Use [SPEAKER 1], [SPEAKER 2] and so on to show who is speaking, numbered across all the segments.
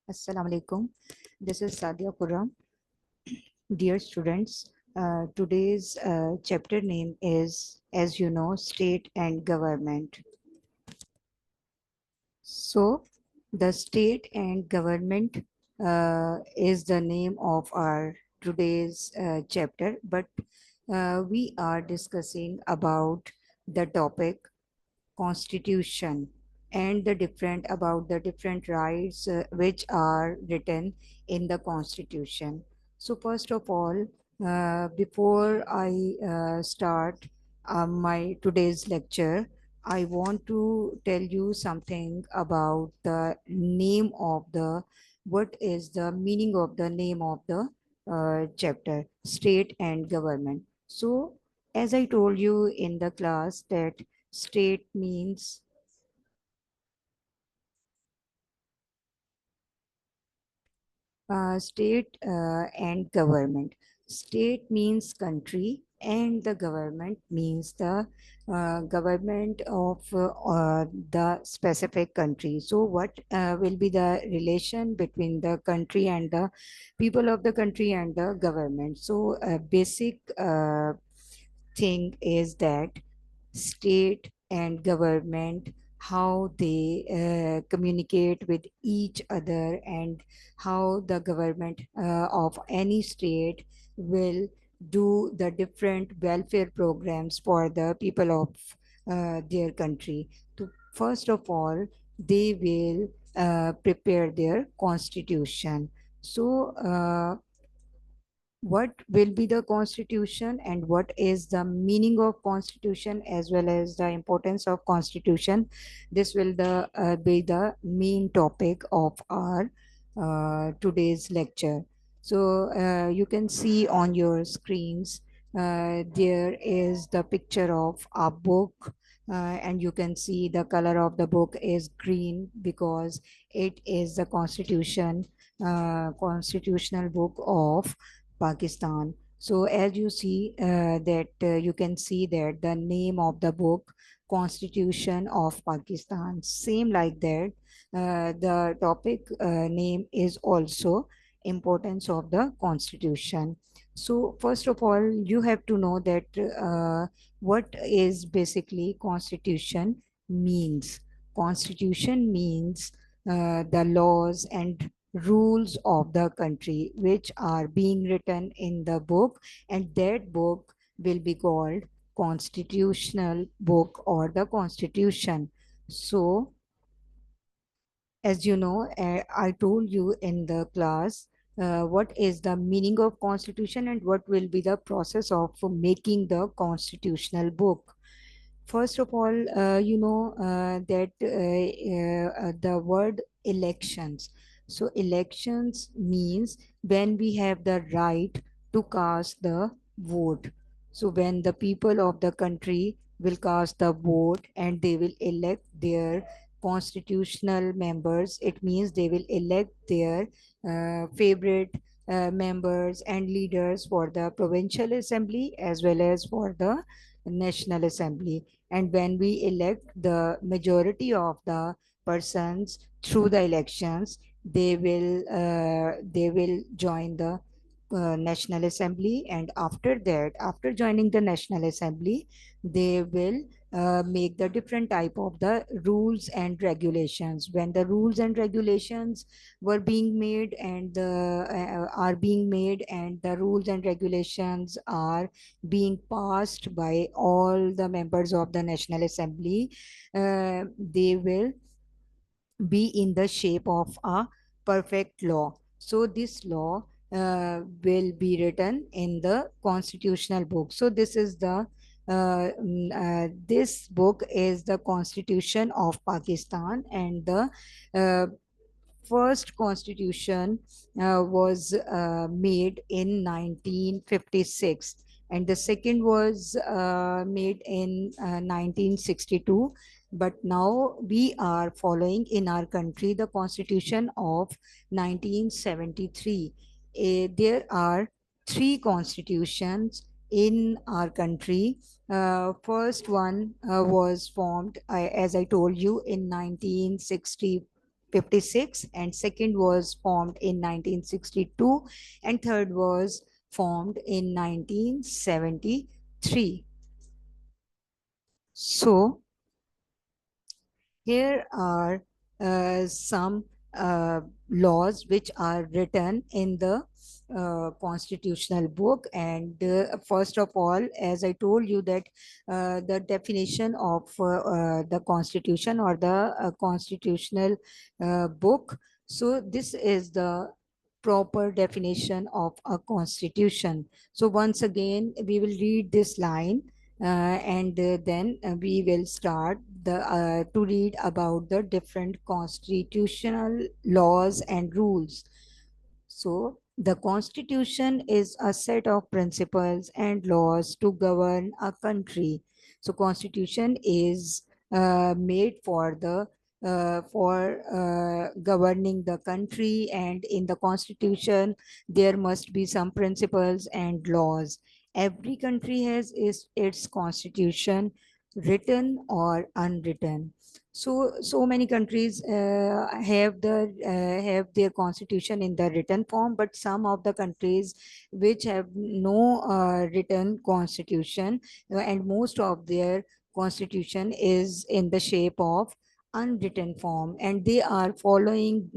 [SPEAKER 1] Assalamu alaikum. This is Sadia Kurram. Dear students, today's chapter name is, as you know, State and Government. So, the State and Government is the name of our today's chapter, but we are discussing about the topic constitution and the different rights which are written in the constitution. So first of all, before I start my today's lecture, I want to tell you something about the name of the what is the meaning of the name of the chapter, state and government. So as I told you in the class that state means state and government. State means country, and the government means the government of the specific country. So, what will be the relation between the country and the people of the country and the government? So, basic thing is that state and government how they communicate with each other and how the government of any state will do the different welfare programs for the people of their country. So first of all, they will prepare their constitution. So what will be the constitution and what is the meaning of constitution as well as the importance of constitution, this will be the main topic of our today's lecture. So you can see on your screens there is the picture of a book, and you can see the color of the book is green because it is the constitutional book of Pakistan. So as you see that you can see that the name of the book Constitution of Pakistan, same like that. The topic name is also importance of the Constitution. So first of all, you have to know that what is basically Constitution means. Constitution means the laws and rules of the country which are being written in the book, and that book will be called constitutional book or the constitution. So as you know, I told you in the class what is the meaning of constitution and what will be the process of making the constitutional book. First of all, that the word elections. So, elections means when we have the right to cast the vote. So, when the people of the country will cast the vote and they will elect their constitutional members, it means they will elect their favorite members and leaders for the provincial assembly as well as for the national assembly. And when we elect the majority of the persons through the elections, they will join the national assembly, and after that, after joining the national assembly, they will make the different type of the rules and regulations. When the rules and regulations were being made and are being made and the rules and regulations are being passed by all the members of the National Assembly, they will be in the shape of a perfect law. So this law will be written in the constitutional book. So this book is the Constitution of Pakistan, and the uh, first constitution was made in 1956, and the second was made in 1962. But now we are following in our country the constitution of 1973. There are three constitutions in our country. First one was formed, as I told you, in 1960 1956, and second was formed in 1962, and third was formed in 1973. So here are some laws which are written in the constitutional book. And first of all, as I told you, that the definition of the constitution or the constitutional book. So this is the proper definition of a constitution. So once again, we will read this line, and then we will start to read about the different constitutional laws and rules. So, the Constitution is a set of principles and laws to govern a country. So, Constitution is made for the governing the country, and in the Constitution there must be some principles and laws. Every country has its constitution, written or unwritten. So many countries have their constitution in the written form, but some of the countries which have no written constitution, and most of their constitution is in the shape of unwritten form, and they are following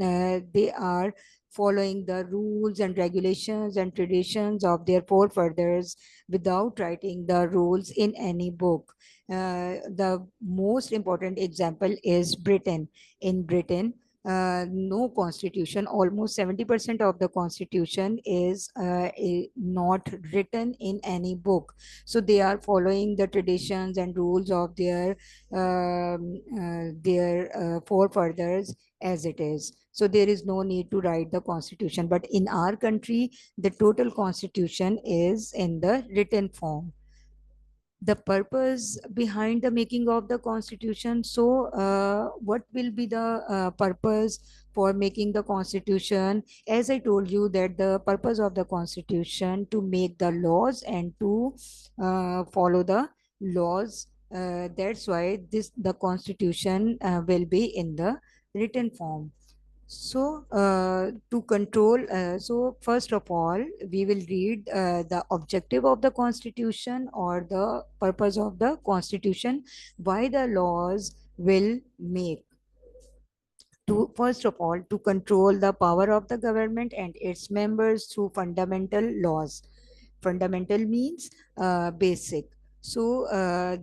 [SPEAKER 1] the rules and regulations and traditions of their forefathers without writing the rules in any book. The most important example is Britain. In Britain, no constitution, almost 70% of the constitution is not written in any book. So they are following the traditions and rules of their forefathers as it is. So there is no need to write the constitution. But in our country, the total constitution is in the written form. The purpose behind the making of the constitution. So what will be the purpose for making the constitution? As I told you, that the purpose of the constitution to make the laws and to follow the laws. That's why the constitution will be in the written form. So, first of all, we will read the objective of the Constitution or the purpose of the Constitution, why the laws will make. To first of all, to control the power of the government and its members through fundamental laws. Fundamental means basic. So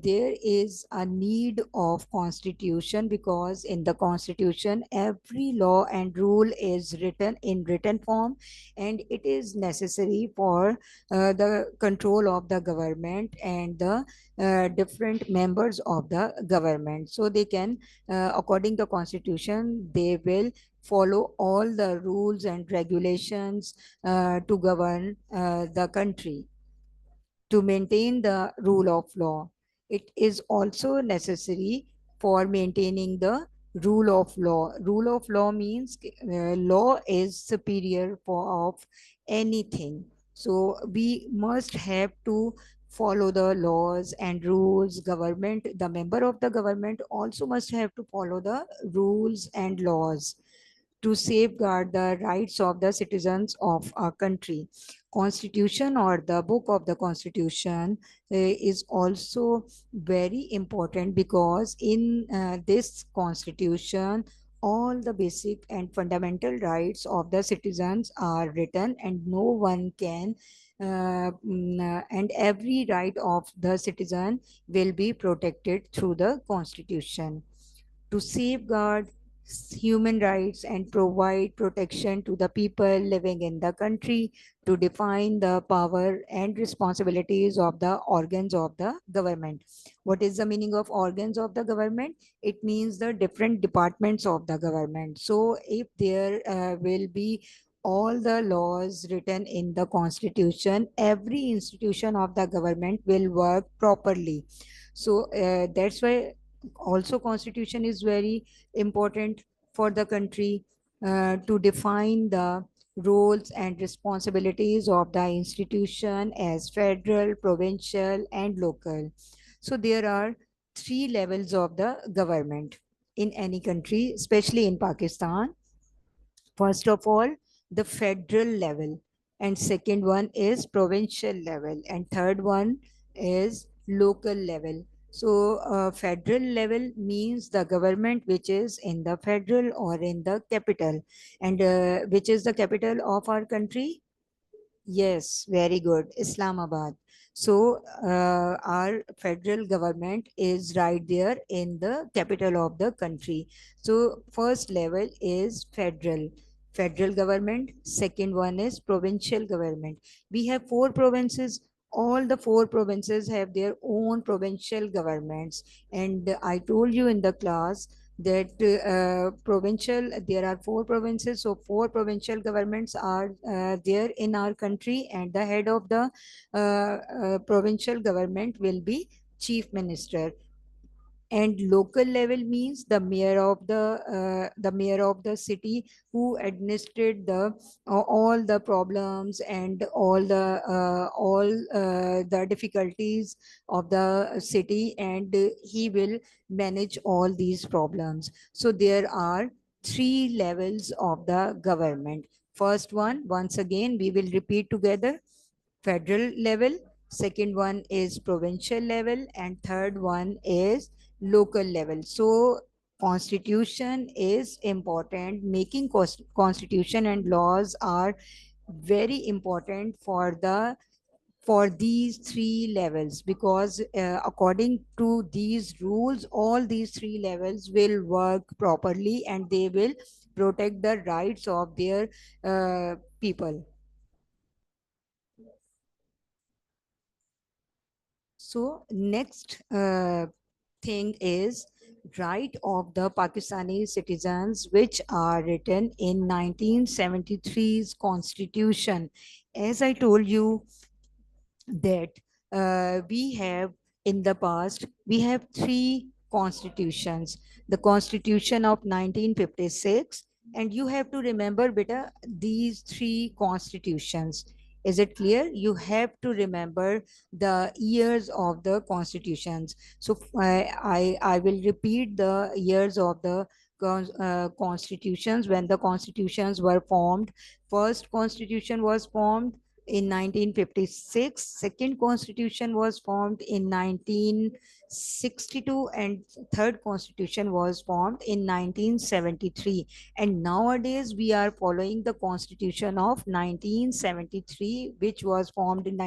[SPEAKER 1] there is a need of constitution, because in the constitution every law and rule is written in written form, and it is necessary for the control of the government and the different members of the government. So they can, according to constitution, they will follow all the rules and regulations to govern the country, to maintain the rule of law. It is also necessary for maintaining the rule of law. Rule of law means law is superior of anything. So we must have to follow the laws and rules. Government, the member of the government also must have to follow the rules and laws to safeguard the rights of the citizens of our country. Constitution or the book of the constitution is also very important, because in this constitution all the basic and fundamental rights of the citizens are written, and no one can and every right of the citizen will be protected through the constitution. To safeguard human rights and provide protection to the people living in the country, to define the power and responsibilities of the organs of the government. What is the meaning of organs of the government? It means the different departments of the government. So if there will be all the laws written in the constitution, every institution of the government will work properly. So that's why also constitution is very important for the country, to define the roles and responsibilities of the institution as federal, provincial, and local. So there are three levels of the government in any country, especially in Pakistan. First of all, the federal level, and second one is provincial level, and third one is local level. So, federal level means the government which is in the federal or in the capital, and which is the capital of our country? Yes, very good. Islamabad. So, our federal government is right there in the capital of the country. So, first level is federal government. Second one is provincial government. We have four provinces. All the four provinces have their own provincial governments. And I told you in the class that provincial, there are four provinces, so four provincial governments are there in our country, and the head of the provincial government will be chief minister. And local level means the mayor of the city who administered the all the problems and all the difficulties of the city, and he will manage all these problems. So there are three levels of the government. First one, once again we will repeat together: federal level, second one is provincial level, and third one is local level. So constitution is important. Making constitution and laws are very important for these three levels, because according to these rules all these three levels will work properly, and they will protect the rights of their people. So next thing is right of the Pakistani citizens, which are written in 1973's constitution. As I told you that we have in the past, we have three constitutions: the constitution of 1956, and you have to remember beta these three constitutions. Is it clear? You have to remember the years of the constitutions. So I will repeat the years of the constitutions, when the constitutions were formed. First constitution was formed in 1956, second constitution was formed in 1962, and third constitution was formed in 1973. And nowadays we are following the constitution of 1973, which was formed in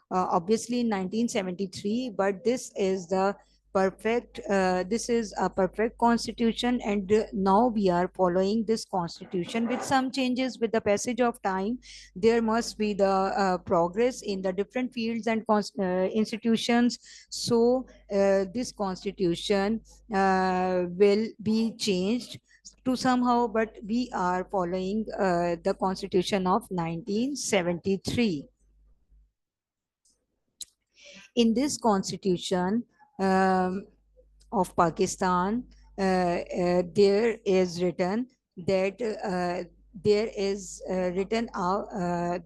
[SPEAKER 1] obviously in 1973, but this is a perfect constitution, and now we are following this constitution with some changes. With the passage of time, there must be the progress in the different fields and institutions. So this constitution will be changed to somehow, but we are following the constitution of 1973. In this constitution of Pakistan, there is written that there is written out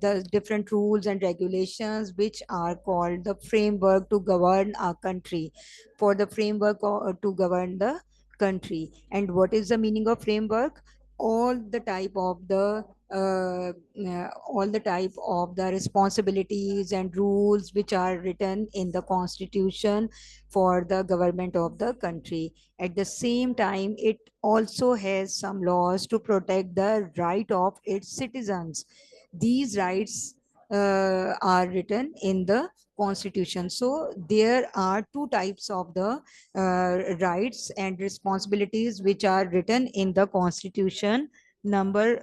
[SPEAKER 1] the different rules and regulations which are called the framework to govern our country, for the framework to govern the country. And what is the meaning of framework? All the type of the all the type of the responsibilities and rules which are written in the constitution for the government of the country. At the same time, it also has some laws to protect the right of its citizens. These rights are written in the constitution. So there are two types of the rights and responsibilities which are written in the constitution. Number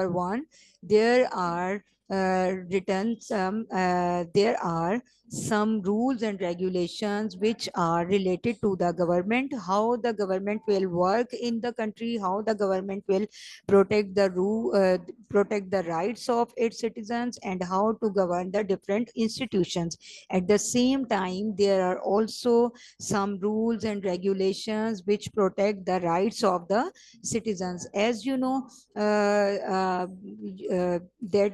[SPEAKER 1] one, there are there are some rules and regulations which are related to the government, how the government will work in the country, how the government will protect the protect the rights of its citizens, and how to govern the different institutions. At the same time, there are also some rules and regulations which protect the rights of the citizens. As you know, that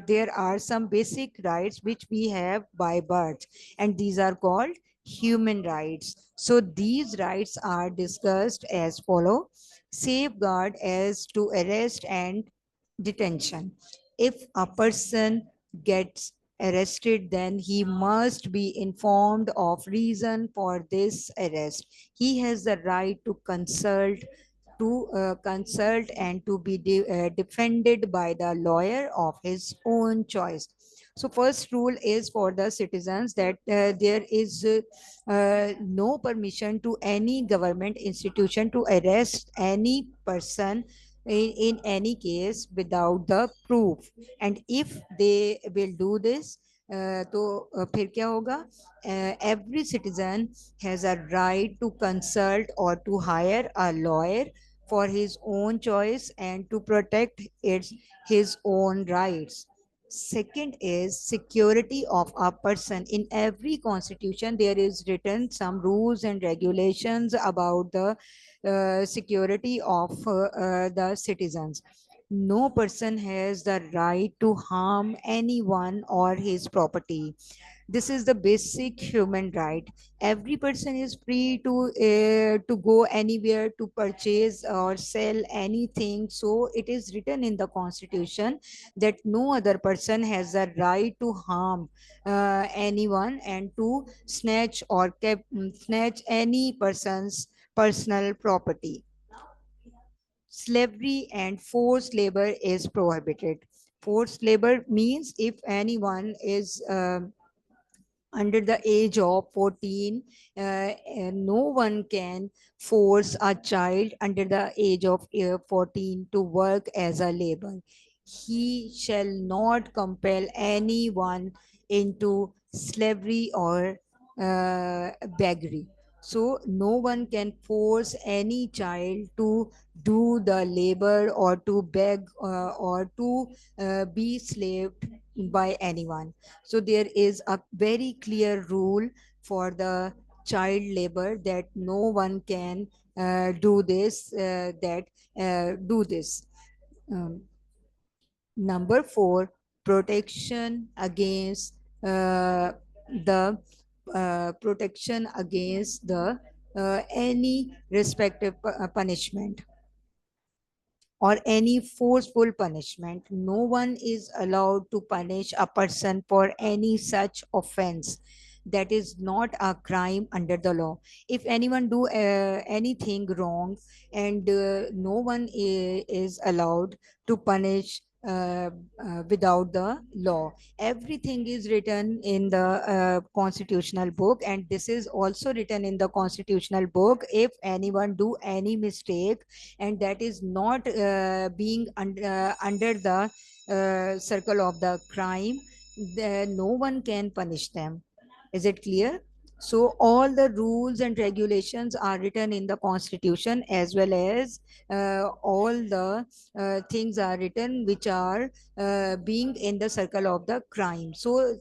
[SPEAKER 1] there are some basic rights which we have by birth, and these are called human rights. So these rights are discussed as follow: safeguard as to arrest and detention. If a person gets arrested, then he must be informed of reason for this arrest. He has the right to consult and to be defended by the lawyer of his own choice. So first rule is for the citizens that there is no permission to any government institution to arrest any person in any case without the proof. And if they will do this, तो फिर क्या होगा? Every citizen has a right to consult or to hire a lawyer for his own choice and to protect his own rights. Second is security of a person. In every constitution, there is written some rules and regulations about the security of the citizens. No person has the right to harm anyone or his property. This is the basic human right. Every person is free to go anywhere to purchase or sell anything. So it is written in the constitution that no other person has the right to harm anyone and to snatch any person's personal property. Slavery and forced labor is prohibited. Forced labor means if anyone is under the age of 14, and no one can force a child under the age of 14 to work as a labor. He shall not compel anyone into slavery or beggary. So no one can force any child to do the labor or to beg or to be slaved by anyone. So there is a very clear rule for the child labor that no one can do this. Um, Number four, protection against the protection against the any respective punishment or any forceful punishment. No one is allowed to punish a person for any such offense that is not a crime under the law. If anyone do anything wrong, and no one is allowed to punish without the law. Everything is written in the constitutional book, and this is also written in the constitutional book. If anyone do any mistake and that is not being under the circle of the crime, then no one can punish them. Is it clear? So all the rules and regulations are written in the constitution, as well as all the things are written which are being in the circle of the crime. So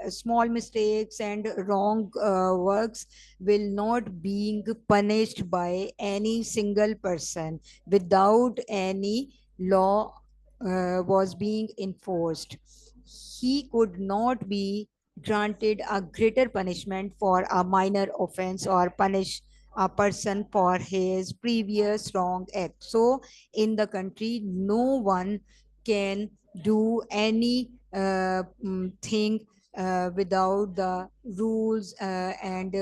[SPEAKER 1] small mistakes and wrong works will not being punished by any single person without any law was being enforced. He could not be granted a greater punishment for a minor offense or punish a person for his previous wrong act. So in the country, no one can do any thing without the rules and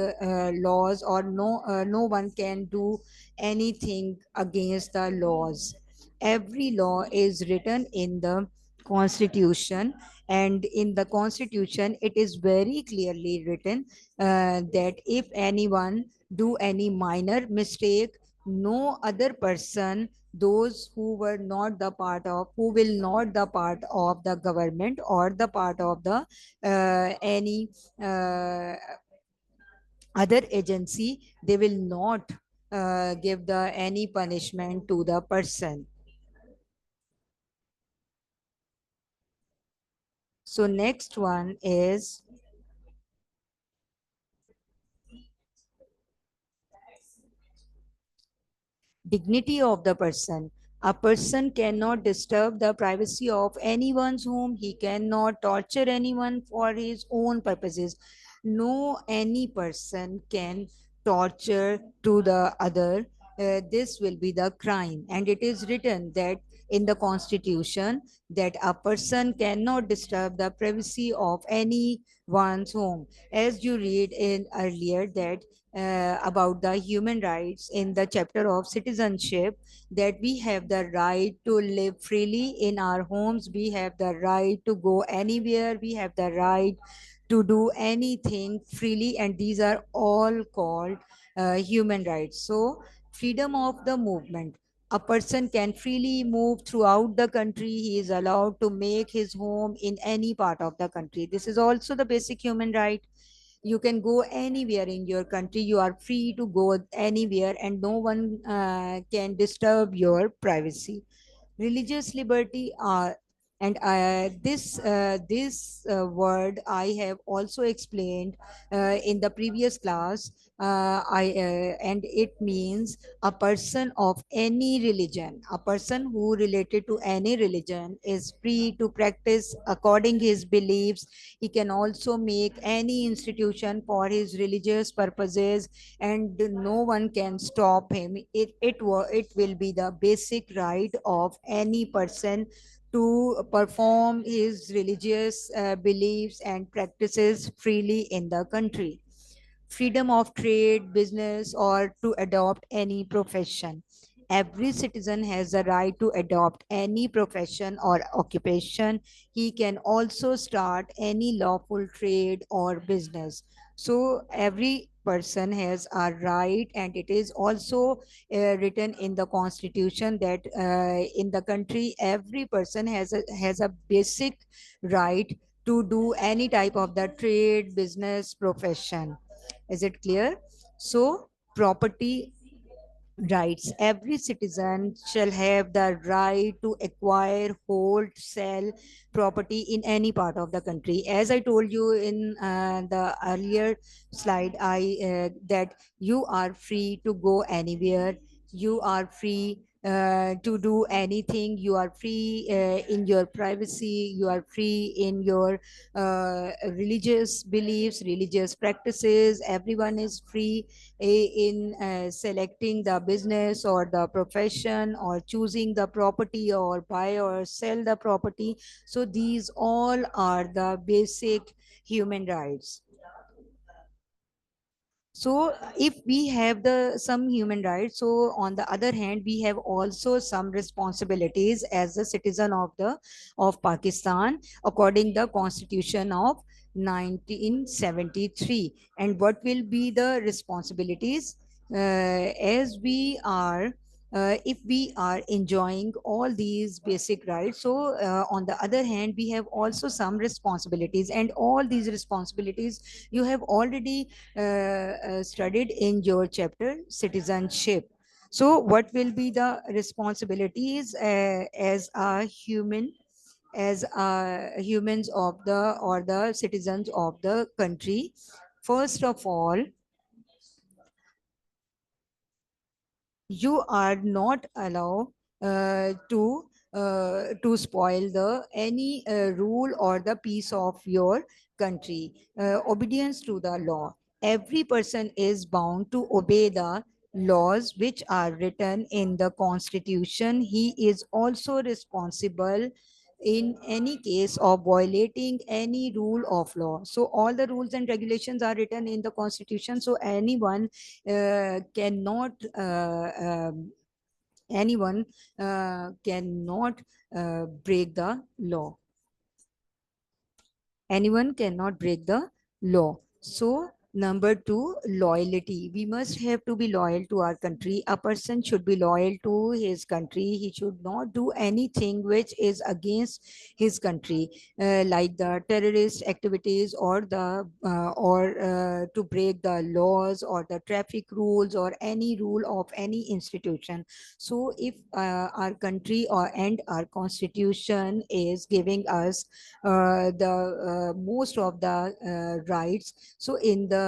[SPEAKER 1] laws, or no one can do anything against the laws. Every law is written in the constitution, and in the constitution it is very clearly written that if anyone do any minor mistake, no other person, those who were not the part of, who will not the part of the government or the part of the any uh, other agency, they will not give the any punishment to the person. So next one is dignity of the person. A person cannot disturb the privacy of anyone whom he cannot torture anyone for his own purposes. no any person can torture to the other. This will be the crime, and it is written that in the constitution that a person cannot disturb the privacy of anyone's home. As you read in earlier that about the human rights in the chapter of citizenship, that we have the right to live freely in our homes, we have the right to go anywhere, we have the right to do anything freely, and these are all called human rights. So freedom of the movement, a person can freely move throughout the country, he is allowed to make his home in any part of the country. This is also the basic human right. You can go anywhere in your country, you are free to go anywhere, and no one can disturb your privacy. Religious liberty are, and this word I have also explained in the previous class. I And it means a person of any religion, a person who related to any religion is free to practice according his beliefs. He can also make any institution for his religious purposes, and no one can stop him. It will be the basic right of any person to perform his religious beliefs and practices freely in the country. Freedom of trade, business, or to adopt any profession. Every citizen has the right to adopt any profession or occupation. He can also start any lawful trade or business. So every person has a right, and it is also written in the constitution that in the country every person has a basic right to do any type of the trade, business, profession. Is it clear? So, property rights. Every citizen shall have the right to acquire, hold, sell property in any part of the country. As I told you in the earlier slide, I that you are free to go anywhere. You are free to do anything. You are free in your privacy. You are free in your religious beliefs, religious practices. Everyone is free in selecting the business or the profession, or choosing the property, or buy or sell the property. So these all are the basic human rights. So if we have the some human rights, so on the other hand we have also some responsibilities as a citizen of Pakistan according the constitution of 1973. And what will be the responsibilities? As we are If we are enjoying all these basic rights, so on the other hand we have also some responsibilities, and all these responsibilities you have already studied in your chapter citizenship. So what will be the responsibilities as a human, as humans of the or the citizens of the country? First of all, you are not allowed to spoil the any rule or the peace of your country. Obedience to the law, every person is bound to obey the laws which are written in the constitution. He is also responsible in any case of violating any rule of law. So all the rules and regulations are written in the constitution, so cannot anyone cannot break the law. Anyone cannot break the law. So number two, loyalty. We must have to be loyal to our country. A person should be loyal to his country. He should not do anything which is against his country, like the terrorist activities, or the to break the laws or the traffic rules or any rule of any institution. So if our country or and our constitution is giving us the most of the rights, so in the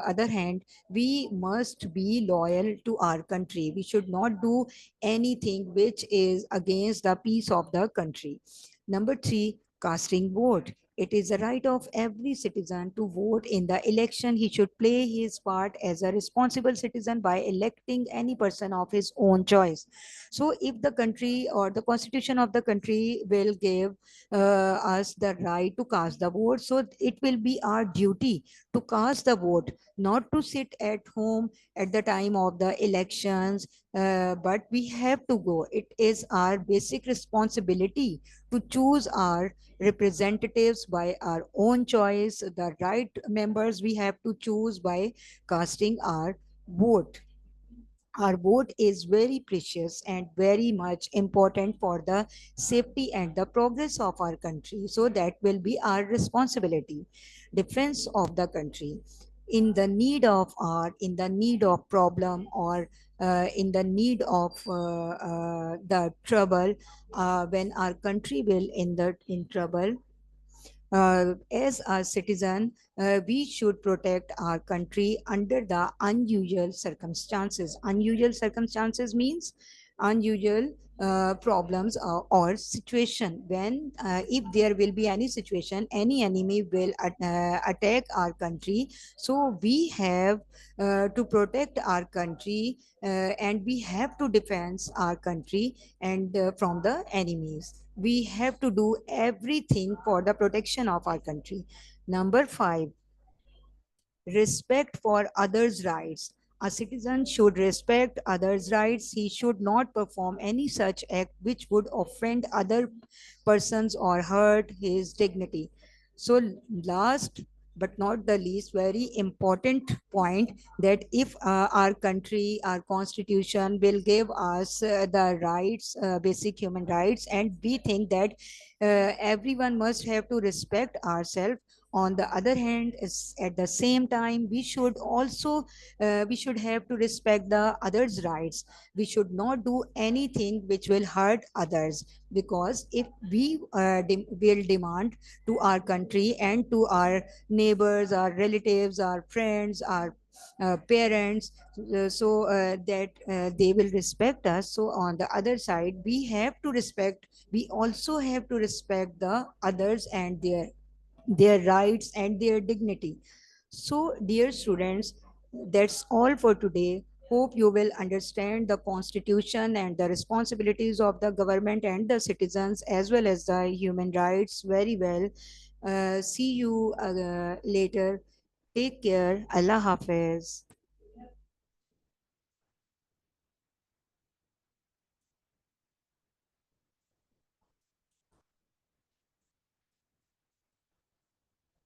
[SPEAKER 1] other hand we must be loyal to our country. We should not do anything which is against the peace of the country. Number three, casting vote. It is a right of every citizen to vote in the election. He should play his part as a responsible citizen by electing any person of his own choice. So if the country or the constitution of the country will give us the right to cast the vote, so it will be our duty to cast the vote, not to sit at home at the time of the elections, but we have to go. It is our basic responsibility to choose our representatives by our own choice. The right members we have to choose by casting our vote. Our vote is very precious and very much important for the safety and the progress of our country. So that will be our responsibility. Defense of the country. In the need of problem, or in the need of the trouble, when our country will in trouble, as a citizen, we should protect our country under the unusual circumstances. Unusual circumstances means unusual problems or situation. When if there will be any situation, any enemy will attack our country, so we have to protect our country, and we have to defend our country and from the enemies. We have to do everything for the protection of our country. Number 5, respect for others' rights. A citizen should respect others' rights. He should not perform any such act which would offend other persons or hurt his dignity. So, last but not the least, very important point, that if our country, our constitution will give us the rights, basic human rights, and we think that everyone must have to respect ourselves. On the other hand, is at the same time we should also we should have to respect the others rights. We should not do anything which will hurt others, because if we will demand to our country and to our neighbors, our relatives, our friends, our parents, that they will respect us, so on the other side we also have to respect the others and their rights and their dignity. So, dear students, that's all for today. Hope you will understand the constitution and the responsibilities of the government and the citizens, as well as the human rights, very well. See you later. Take care. Allah Hafiz.